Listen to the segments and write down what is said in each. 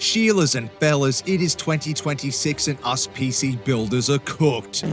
Sheilas and fellas, it is 2026 and us PC builders are cooked.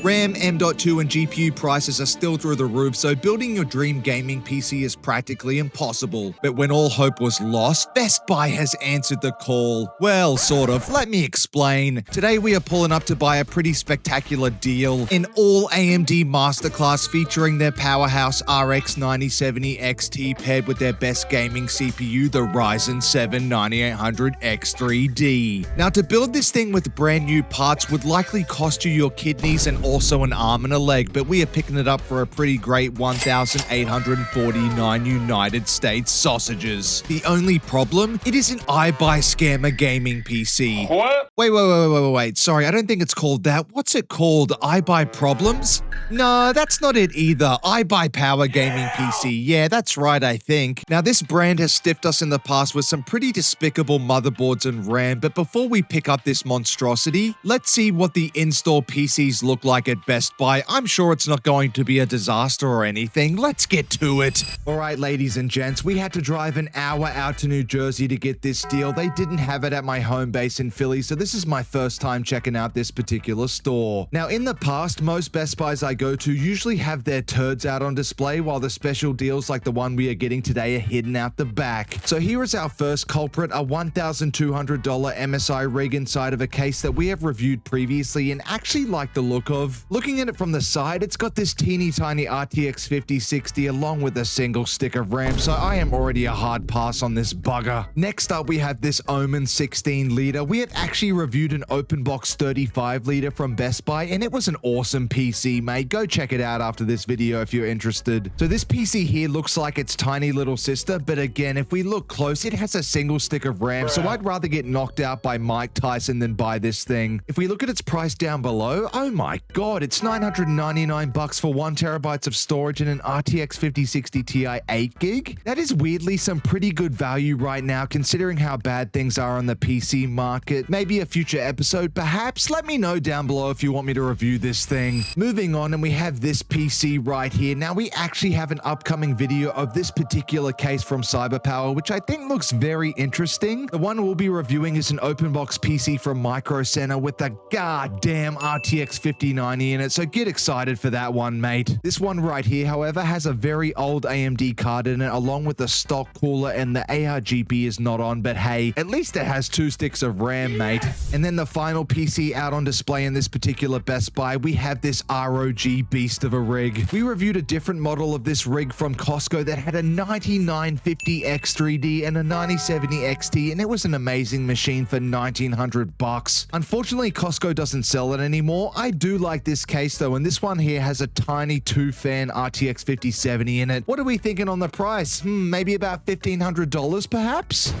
RAM, M.2 and GPU prices are still through the roof, so building your dream gaming PC is practically impossible. But when all hope was lost, Best Buy has answered the call. Well, sort of. Let me explain. Today we are pulling up to buy a pretty spectacular deal. An all AMD masterclass featuring their powerhouse RX 9070 XT paired with their best gaming CPU, the Ryzen 7 9800 X3D. Now, to build this thing with brand new parts would likely cost you your kidneys and also an arm and a leg, but we are picking it up for a pretty great 1,849 United States sausages. The only problem? It is an iBuy scammer gaming PC. What? Wait. Sorry, I don't think it's called that. What's it called? iBuy Problems? No, that's not it either. iBUYPOWER gaming PC. Yeah, that's right, I think. Now, this brand has stiffed us in the past with some pretty despicable motherboards and RAM, but before we pick up this monstrosity, let's see what the in-store PCs look like at Best Buy. I'm sure it's not going to be a disaster or anything. Let's get to it. All right, ladies and gents, we had to drive an hour out to New Jersey to get this deal. They didn't have it at my home base in Philly, so this is my first time checking out this particular store. Now, in the past, most Best Buys I go to usually have their turds out on display, while the special deals like the one we are getting today are hidden out the back. So here is our first culprit, a $1,200 MSI rig inside of a case that we have reviewed previously and actually like the look of. Looking at it from the side, it's got this teeny tiny RTX 5060 along with a single stick of RAM, so I am already a hard pass on this bugger. Next up, we have this Omen 16 liter. We had actually reviewed an open box 35 liter from Best Buy, and it was an awesome PC, mate. Go check it out after this video if you're interested. So this PC here looks like its tiny little sister, but again, if we look close, it has a single stick of RAM, so I'd rather get knocked out by Mike Tyson than buy this thing. If we look at its price down below, oh my god, it's $999 for 1 terabyte of storage and an RTX 5060 Ti 8GB. That is weirdly some pretty good value right now, considering how bad things are on the PC market. Maybe a future episode, perhaps? Let me know down below if you want me to review this thing. Moving on, and we have this PC right here. Now, we actually have an upcoming video of this particular case from CyberPower, which I think looks very interesting. The one we'll be reviewing is an open box PC from Micro Center with the goddamn RTX 5090 in it, so get excited for that one, mate. This one right here, however, has a very old AMD card in it, along with the stock cooler, and the ARGB is not on, but hey, at least it has 2 sticks of RAM, mate. And then the final PC out on display in this particular Best Buy, we have this ROG beast of a rig. We reviewed a different model of this rig from Costco that had a 9950 X3D and a 9070 XT, and it was an amazing machine for $1,900. Unfortunately, Costco doesn't sell it anymore. I do like this case though, and this one here has a tiny 2-fan RTX 5070 in it. What are we thinking on the price? Maybe about $1,500 perhaps?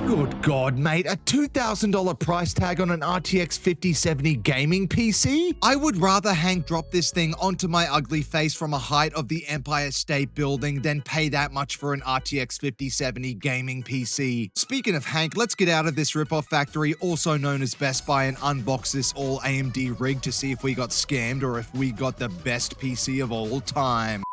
Good God, mate, a $2,000 price tag on an RTX 5070 gaming PC? I would rather Hank drop this thing onto my ugly face from a height of the Empire State Building than pay that much for an RTX 5070 gaming PC. Speaking of Hank, let's get out of this ripoff factory, also known as Best Buy, and unbox this all AMD rig to see if we got scammed or if we got the best PC of all time.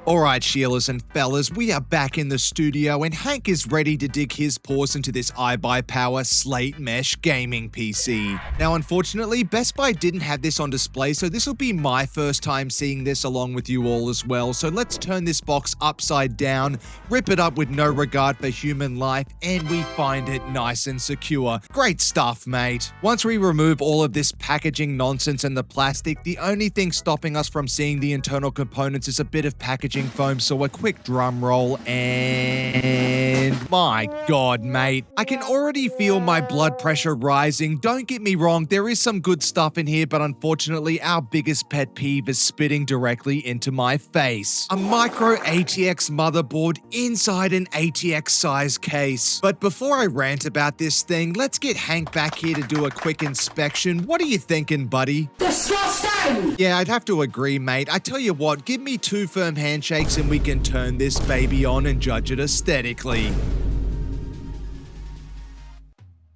Alright, Sheilas and fellas, we are back in the studio and Hank is ready to dig his paws into this iBUYPOWER Slate Mesh gaming PC. Now, unfortunately, Best Buy didn't have this on display, so this will be my first time seeing this along with you all as well. So let's turn this box upside down, rip it up with no regard for human life, and we find it nice and secure. Great stuff, mate. Once we remove all of this packaging nonsense and the plastic, the only thing stopping us from seeing the internal components is a bit of packaging foam, so a quick drum roll, and my god, mate, I can already feel my blood pressure rising. Don't get me wrong, there is some good stuff in here, but unfortunately our biggest pet peeve is spitting directly into my face. A micro ATX motherboard inside an ATX size case. But before I rant about this thing, let's get Hank back here to do a quick inspection. What are you thinking, buddy? Disgusted! Yeah, I'd have to agree, mate. I tell you what, give me 2 firm handshakes and we can turn this baby on and judge it aesthetically.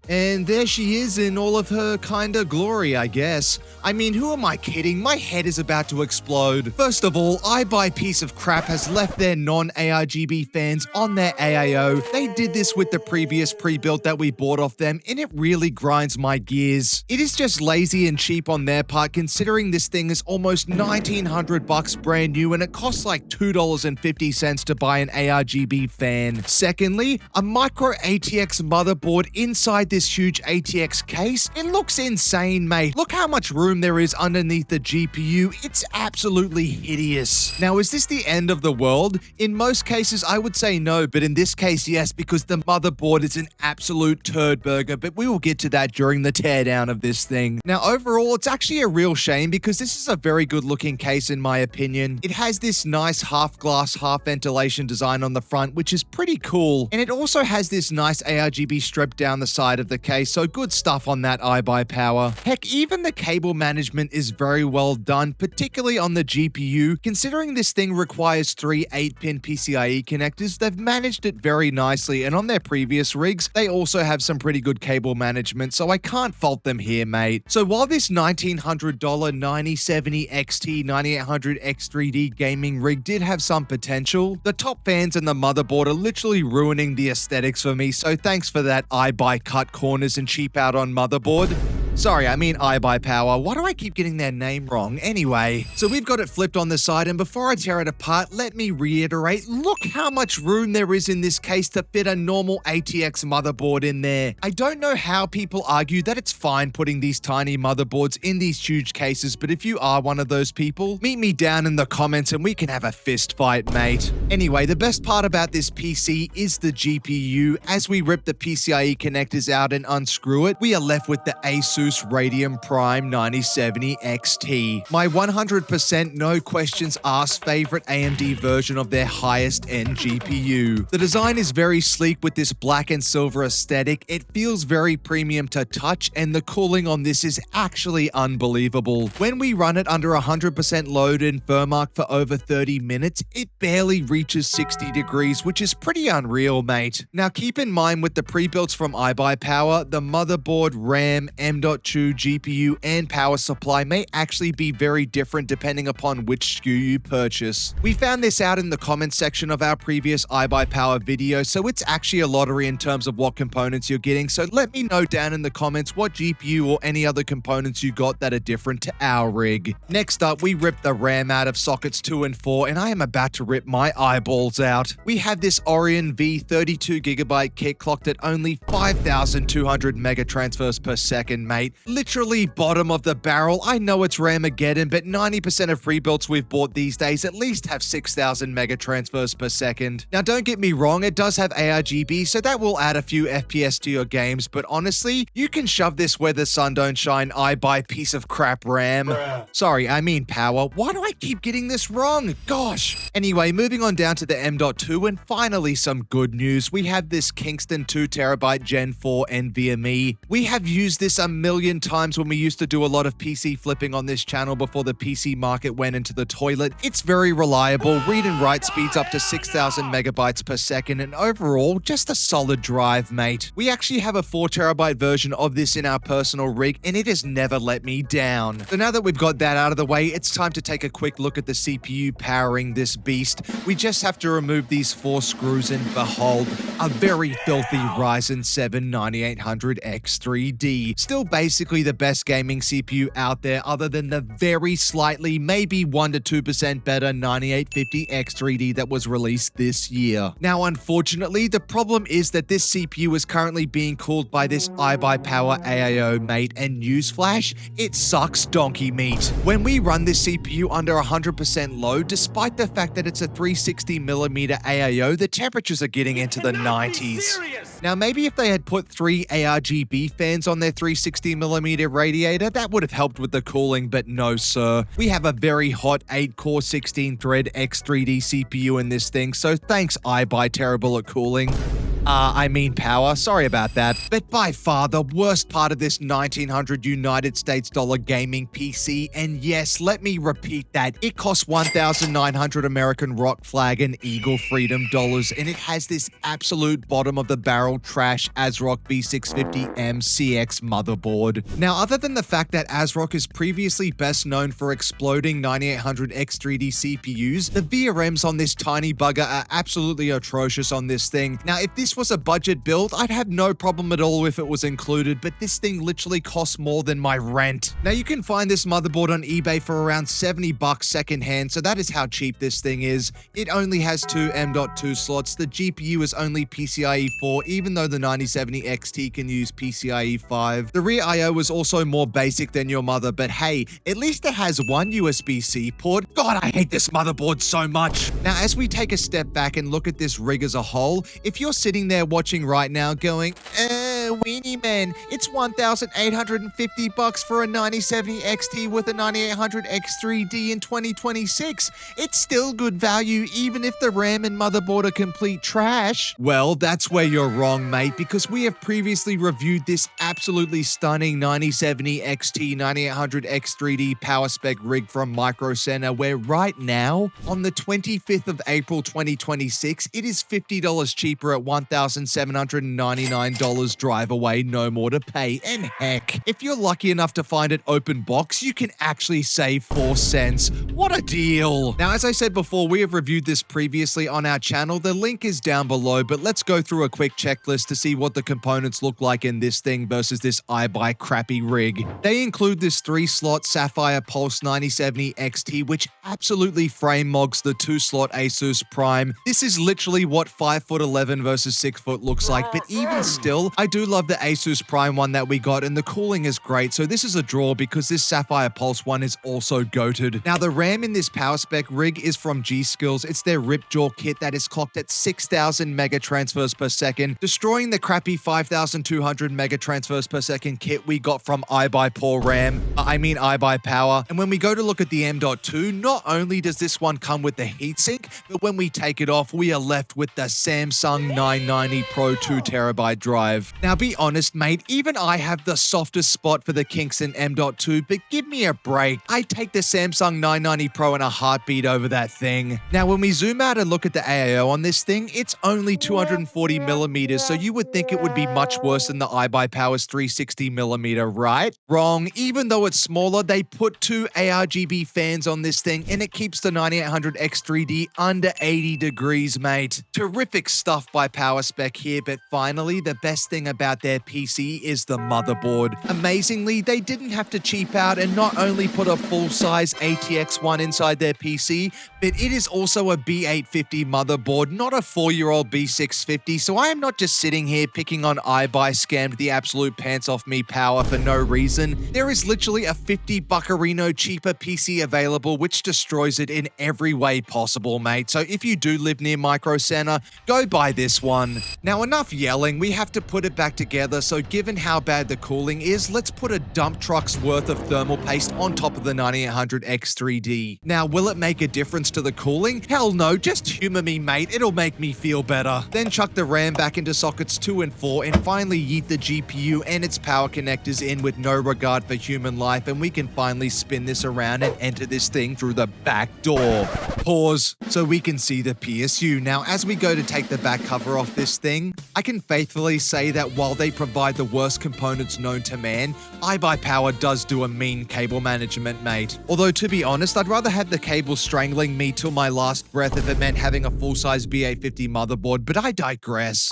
And there she is in all of her kinda glory, I guess. I mean, who am I kidding? My head is about to explode. First of all, iBuy piece of crap has left their non-ARGB fans on their AIO. They did this with the previous pre-built that we bought off them, and it really grinds my gears. It is just lazy and cheap on their part, considering this thing is almost $1,900 brand new and it costs like $2.50 to buy an ARGB fan. Secondly, a micro ATX motherboard inside this huge ATX case. It looks insane, mate. Look how much room there is underneath the GPU. It's absolutely hideous. Now, is this the end of the world? In most cases, I would say no, but in this case, yes, because the motherboard is an absolute turd burger, but we will get to that during the teardown of this thing. Now, overall, it's actually a real shame because this is a very good looking case in my opinion. It has this nice half glass, half ventilation design on the front, which is pretty cool. And it also has this nice ARGB strip down the side of the case, so good stuff on that iBUYPOWER. Heck, even the cable management is very well done, particularly on the GPU. Considering this thing requires 3 8-pin PCIe connectors, they've managed it very nicely, and on their previous rigs, they also have some pretty good cable management, so I can't fault them here, mate. So while this $1,900 9070 XT 9800 X3D gaming rig did have some potential, the top fans and the motherboard are literally ruining the aesthetics for me, so thanks for that iBuy cut corners and cheap out on motherboard. Sorry, I mean iBUYPOWER. Why do I keep getting their name wrong? Anyway, so we've got it flipped on the side, and before I tear it apart, let me reiterate, look how much room there is in this case to fit a normal ATX motherboard in there. I don't know how people argue that it's fine putting these tiny motherboards in these huge cases, but if you are one of those people, meet me down in the comments and we can have a fist fight, mate. Anyway, the best part about this PC is the GPU. As we rip the PCIe connectors out and unscrew it, we are left with the ASUS Radeon Prime 9070 XT. My 100% no questions asked favorite AMD version of their highest end GPU. The design is very sleek with this black and silver aesthetic. It feels very premium to touch, and the cooling on this is actually unbelievable. When we run it under 100% load in Firmark for over 30 minutes, it barely reaches 60 degrees, which is pretty unreal, mate. Now keep in mind with the pre-builts from iBUYPOWER, the motherboard, RAM, M.2 GPU, and power supply may actually be very different depending upon which SKU you purchase. We found this out in the comments section of our previous iBUYPOWER video, so it's actually a lottery in terms of what components you're getting, so let me know down in the comments what GPU or any other components you got that are different to our rig. Next up, we ripped the RAM out of sockets 2 and 4, and I am about to rip my eyeballs out. We have this Orion V 32GB kit clocked at only 5,200 mega transfers per second, mate. Literally bottom of the barrel. I know it's Ramageddon, but 90% of pre-builts we've bought these days at least have 6,000 mega transfers per second. Now don't get me wrong, it does have ARGB, so that will add a few FPS to your games, but honestly, you can shove this where the sun don't shine iBuy piece of crap RAM. Sorry, I mean power. Why do I keep getting this wrong? Gosh. Anyway, moving on down to the M.2, and finally some good news. We have this Kingston 2TB Gen 4 NVMe. We have used this a million times when we used to do a lot of PC flipping on this channel before the PC market went into the toilet. It's very reliable, read and write speeds up to 6,000 megabytes per second, and overall, just a solid drive, mate. We actually have a 4TB version of this in our personal rig, and it has never let me down. So now that we've got that out of the way, it's time to take a quick look at the CPU powering this beast. We just have to remove these 4 screws and behold, a very filthy Ryzen 7 9800 X3D. Still basically the best gaming CPU out there other than the very slightly, maybe 1 to 2% better 9850 X3D that was released this year. Now, unfortunately, the problem is that this CPU is currently being cooled by this iBUYPOWER AIO, mate, and newsflash, it sucks donkey meat. When we run this CPU under 100% load, despite the fact that it's a 360mm AIO, the temperatures are getting into the 90s. Now, maybe if they had put 3 ARGB fans on their 360mm radiator, that would have helped with the cooling, but no, sir. We have a very hot 8-core 16-thread X3D CPU in this thing, so thanks iBuy terrible at cooling. I mean power, sorry about that. But by far the worst part of this 1900 United States dollar gaming PC, and yes, let me repeat that, it costs 1,900 American Rock Flag and Eagle Freedom dollars, and it has this absolute bottom of the barrel trash ASRock B650M CX motherboard. Now, other than the fact that ASRock is previously best known for exploding 9800 X3D CPUs, the VRMs on this tiny bugger are absolutely atrocious on this thing. Now, if this was a budget build, I'd have no problem at all if it was included, but this thing literally costs more than my rent. Now, you can find this motherboard on eBay for around 70 bucks secondhand, so that is how cheap this thing is. It only has two M.2 slots. The GPU is only PCIe 4, even though the 9070 XT can use PCIe 5. The rear I.O. is also more basic than your mother, but hey, at least it has one USB-C port. God, I hate this motherboard so much. Now, as we take a step back and look at this rig as a whole, if you're sitting there watching right now going, Weenie man, it's 1,850 bucks for a 9070 XT with a 9800 X3D in 2026. It's still good value even if the RAM and motherboard are complete trash. Well, that's where you're wrong, mate, because we have previously reviewed this absolutely stunning 9070 XT 9800 X3D power spec rig from Micro Center, where right now, on the 25th of April 2026, it is $50 cheaper at $1,799 drive away, no more to pay. And heck, if you're lucky enough to find it open box, you can actually save 4 cents. What a deal! Now, as I said before, we have reviewed this previously on our channel. The link is down below, but let's go through a quick checklist to see what the components look like in this thing versus this iBuy crappy rig. They include this 3-slot Sapphire Pulse 9070 XT, which absolutely frame mogs the 2-slot Asus Prime. This is literally what 5'11" versus 6 foot looks like, but even still, I do love the Asus Prime one that we got, and the cooling is great, so this is a draw because this Sapphire Pulse one is also goated. Now, the RAM in this power spec rig is from G-Skills. It's their Ripjaw kit that is clocked at 6,000 mega transfers per second, destroying the crappy 5,200 mega transfers per second kit we got from iBUYPOWER. And when we go to look at the M.2, not only does this one come with the heatsink, but when we take it off, we are left with the Samsung 990 Pro 2TB drive. Now, be honest, mate, even I have the softest spot for the Kingston M.2, but give me a break. I take the Samsung 990 Pro in a heartbeat over that thing. Now, when we zoom out and look at the AIO on this thing, it's only 240 millimeters, so you would think it would be much worse than the iBUYPOWER's 360 millimeter, right? Wrong. Even though it's smaller, they put 2 ARGB fans on this thing, and it keeps the 9800 X3D under 80 degrees, mate. Terrific stuff by PowerSpec here, but finally, the best thing about their PC is the motherboard. Amazingly, they didn't have to cheap out and not only put a full-size ATX one inside their PC, but it is also a B850 motherboard, not a 4-year-old B650, so I am not just sitting here picking on iBuy scammed the absolute pants off me power for no reason. There is literally a 50 buckarino cheaper PC available which destroys it in every way possible, mate. So if you do live near Micro Center, go buy this one. Now, enough yelling, we have to put it back together, so given how bad the cooling is, let's put a dump truck's worth of thermal paste on top of the 9800 X3D. Now, will it make a difference to the cooling? Hell no, just humor me, mate, it'll make me feel better. Then chuck the RAM back into sockets 2 and 4 and finally yeet the GPU and its power connectors in with no regard for human life, and we can finally spin this around and enter this thing through the back door. Pause so we can see the PSU. Now, as we go to take the back cover off this thing, I can faithfully say that while they provide the worst components known to man, iBUYPOWER does do a mean cable management, mate. Although, to be honest, I'd rather have the cable strangling me till my last breath if it meant having a full-size B850 motherboard, but I digress.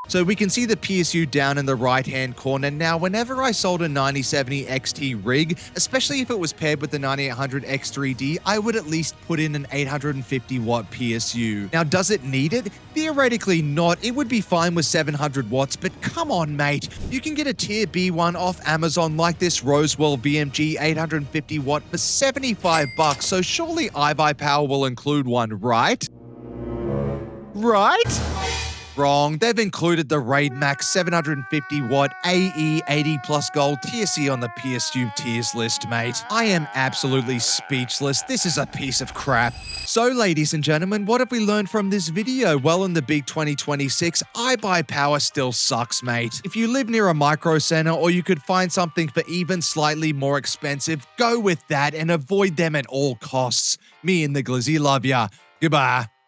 So we can see the PSU down in the right-hand corner. Now, whenever I sold a 9070 XT rig, especially if it was paired with the 9800 X3D, I would at least put in an 850 watt PSU. Now, does it need it? Theoretically not. It would be fine with 700 watts, but come on, mate. You can get a tier B one off Amazon like this Roswell VMG 850 watt for 75 bucks, so surely iBUYPOWER will include one, right? Right? Wrong. They've included the Raid Max 750 watt AE 80 plus gold tier C on the PSU tiers list, mate. I am absolutely speechless. This is a piece of crap. So, ladies and gentlemen, what have we learned from this video? Well, in the big 2026, iBUYPOWER still sucks, mate. If you live near a micro center or you could find something for even slightly more expensive, go with that and avoid them at all costs. Me and the Glizzy love ya. Goodbye.